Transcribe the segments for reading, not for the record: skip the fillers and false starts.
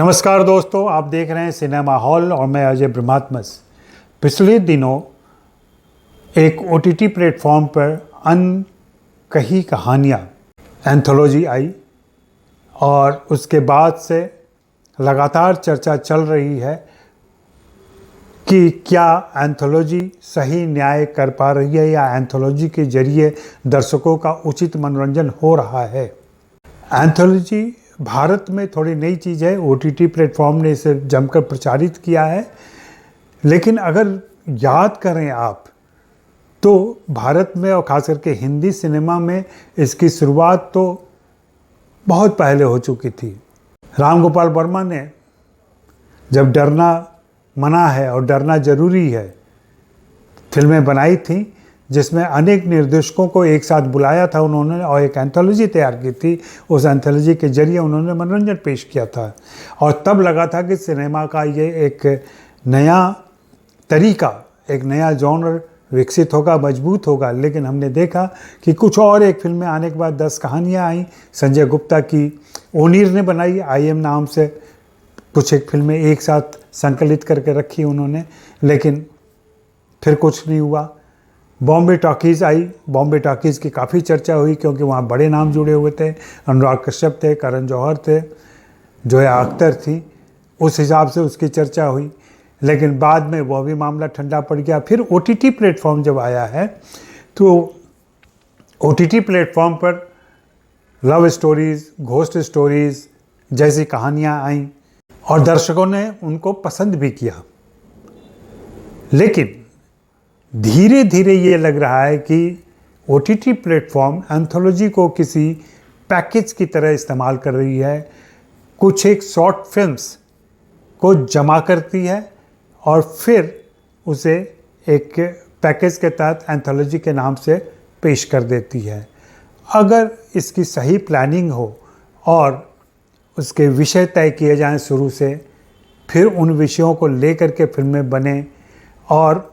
नमस्कार दोस्तों, आप देख रहे हैं सिनेमा हॉल और मैं अजय ब्रह्मात्मस। पिछले दिनों एक OTT प्लेटफॉर्म पर अनकही कहानियाँ एंथोलॉजी आई और उसके बाद से लगातार चर्चा चल रही है कि क्या एंथोलॉजी सही न्याय कर पा रही है या एंथोलॉजी के जरिए दर्शकों का उचित मनोरंजन हो रहा है। एंथोलॉजी भारत में थोड़ी नई चीज़ है। OTT प्लेटफॉर्म ने इसे जमकर प्रचारित किया है, लेकिन अगर याद करें आप तो भारत में और ख़ास करके हिंदी सिनेमा में इसकी शुरुआत तो बहुत पहले हो चुकी थी। राम गोपाल वर्मा ने जब डरना मना है और डरना ज़रूरी है फिल्में बनाई थी, जिसमें अनेक निर्देशकों को एक साथ बुलाया था उन्होंने और एक एंथोलॉजी तैयार की थी। उस एंथोलॉजी के जरिए उन्होंने मनोरंजन पेश किया था और तब लगा था कि सिनेमा का ये एक नया तरीका, एक नया जॉनर विकसित होगा, मजबूत होगा। लेकिन हमने देखा कि कुछ और एक फिल्में आने के बाद 10 कहानियाँ आई। संजय गुप्ता की ओनीर ने बनाई IM नाम से कुछ एक फिल्में एक साथ संकलित करके रखी उन्होंने, लेकिन फिर कुछ नहीं हुआ। बॉम्बे टॉकीज़ आई। बॉम्बे टॉकीज़ की काफ़ी चर्चा हुई क्योंकि वहाँ बड़े नाम जुड़े हुए थे। अनुराग कश्यप थे, करण जौहर थे, जोया अख्तर थी। उस हिसाब से उसकी चर्चा हुई, लेकिन बाद में वह भी मामला ठंडा पड़ गया। फिर OTT प्लेटफॉर्म जब आया है तो OTT प्लेटफॉर्म पर लव स्टोरीज़, घोस्ट स्टोरीज़ जैसी कहानियाँ आईं और दर्शकों ने उनको पसंद भी किया। लेकिन धीरे धीरे ये लग रहा है कि OTT प्लेटफॉर्म एंथोलॉजी को किसी पैकेज की तरह इस्तेमाल कर रही है। कुछ एक शॉर्ट फिल्म्स को जमा करती है और फिर उसे एक पैकेज के तहत एंथोलॉजी के नाम से पेश कर देती है। अगर इसकी सही प्लानिंग हो और उसके विषय तय किए जाएं शुरू से, फिर उन विषयों को लेकर के फिल्में बने और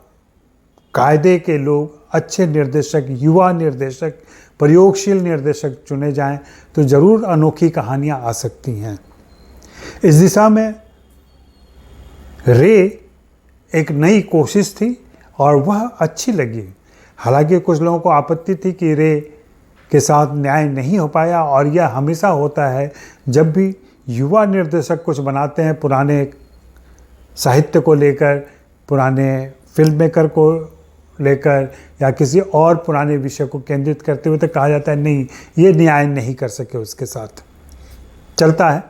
कायदे के लोग, अच्छे निर्देशक, युवा निर्देशक, प्रयोगशील निर्देशक चुने जाएं तो ज़रूर अनोखी कहानियां आ सकती हैं। इस दिशा में रे एक नई कोशिश थी और वह अच्छी लगी। हालांकि कुछ लोगों को आपत्ति थी कि रे के साथ न्याय नहीं हो पाया, और यह हमेशा होता है जब भी युवा निर्देशक कुछ बनाते हैं पुराने साहित्य को लेकर, पुराने फिल्म मेकर को लेकर या किसी और पुराने विषय को केंद्रित करते हुए, तो कहा जाता है नहीं, ये न्याय नहीं कर सके, उसके साथ चलता है।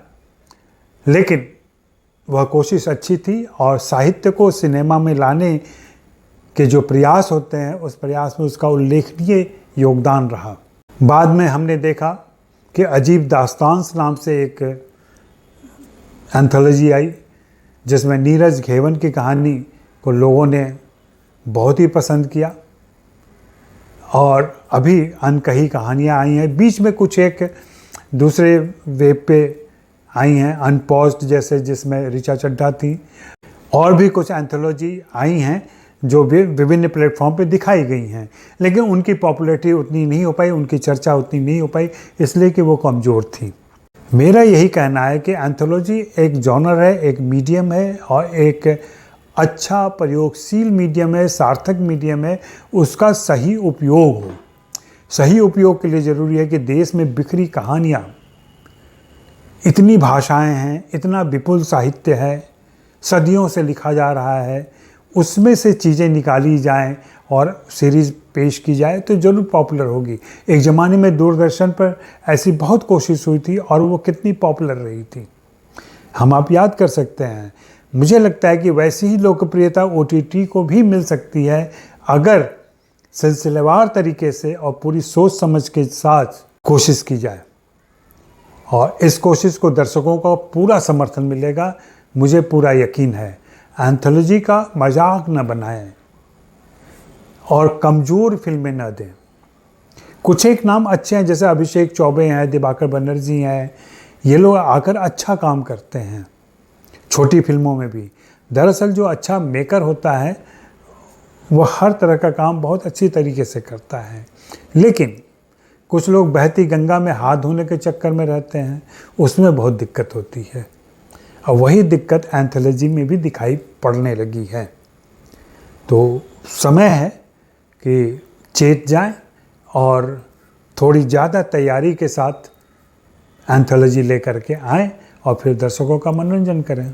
लेकिन वह कोशिश अच्छी थी और साहित्य को सिनेमा में लाने के जो प्रयास होते हैं उस प्रयास में उसका उल्लेखनीय योगदान रहा। बाद में हमने देखा कि अजीब दास्तांस नाम से एक एंथोलॉजी आई जिसमें नीरज घेवन की कहानी को लोगों ने बहुत ही पसंद किया और अभी अनकही कहानियाँ आई हैं। बीच में कुछ एक दूसरे वेब पे आई हैं, अनपॉज्ड जैसे, जिसमें ऋचा चड्ढा थी, और भी कुछ एंथोलॉजी आई हैं जो भी विभिन्न प्लेटफॉर्म पे दिखाई गई हैं, लेकिन उनकी पॉपुलैरिटी उतनी नहीं हो पाई, उनकी चर्चा उतनी नहीं हो पाई, इसलिए कि वो कमज़ोर थी। मेरा यही कहना है कि एंथोलॉजी एक जॉनर है, एक मीडियम है और एक अच्छा प्रयोगशील मीडियम है, सार्थक मीडियम है। उसका सही उपयोग हो। सही उपयोग के लिए ज़रूरी है कि देश में बिखरी कहानियाँ, इतनी भाषाएं हैं, इतना विपुल साहित्य है, सदियों से लिखा जा रहा है, उसमें से चीज़ें निकाली जाएं और सीरीज़ पेश की जाए तो ज़रूर पॉपुलर होगी। एक ज़माने में दूरदर्शन पर ऐसी बहुत कोशिश हुई थी और वो कितनी पॉपुलर रही थी, हम आप याद कर सकते हैं। मुझे लगता है कि वैसी ही लोकप्रियता OTT को भी मिल सकती है अगर सिलसिलेवार तरीके से और पूरी सोच समझ के साथ कोशिश की जाए, और इस कोशिश को दर्शकों का पूरा समर्थन मिलेगा, मुझे पूरा यकीन है। एंथोलॉजी का मजाक न बनाएं और कमज़ोर फिल्में न दें। कुछ एक नाम अच्छे हैं, जैसे अभिषेक चौबे हैं, दिवाकर बनर्जी हैं, ये लोग आकर अच्छा काम करते हैं छोटी फिल्मों में भी। दरअसल जो अच्छा मेकर होता है वह हर तरह का काम बहुत अच्छी तरीके से करता है, लेकिन कुछ लोग बहती गंगा में हाथ धोने के चक्कर में रहते हैं, उसमें बहुत दिक्कत होती है। और वही दिक्कत एंथोलॉजी में भी दिखाई पड़ने लगी है। तो समय है कि चेत जाएं और थोड़ी ज़्यादा तैयारी के साथ एंथोलॉजी लेकर के आएँ और फिर दर्शकों का मनोरंजन करें।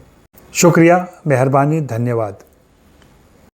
शुक्रिया, मेहरबानी, धन्यवाद।